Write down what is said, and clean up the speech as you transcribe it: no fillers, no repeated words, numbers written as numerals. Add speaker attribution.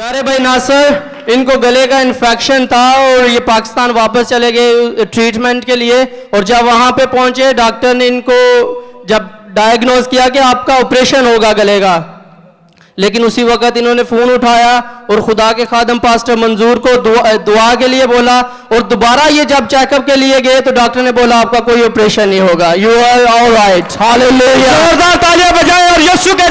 Speaker 1: प्यारे भाई नासिर, इनको गले का इन्फेक्शन था और ये पाकिस्तान वापस चले गए ट्रीटमेंट के लिए। और जब वहाँ पे पहुँचे डॉक्टर ने इनको जब डायग्नोज किया कि आपका ऑपरेशन होगा गले का, लेकिन उसी वक्त इन्होंने फ़ोन उठाया और खुदा के खादम पास्टर मंजूर को दुआ के लिए बोला। और दोबारा ये जब चेकअप के लिए गए तो डॉक्टर ने बोला आपका कोई ऑपरेशन नहीं होगा, यू आर ऑलराइट। हालेलुया, जोरदार तालियां बजाएं और यीशु के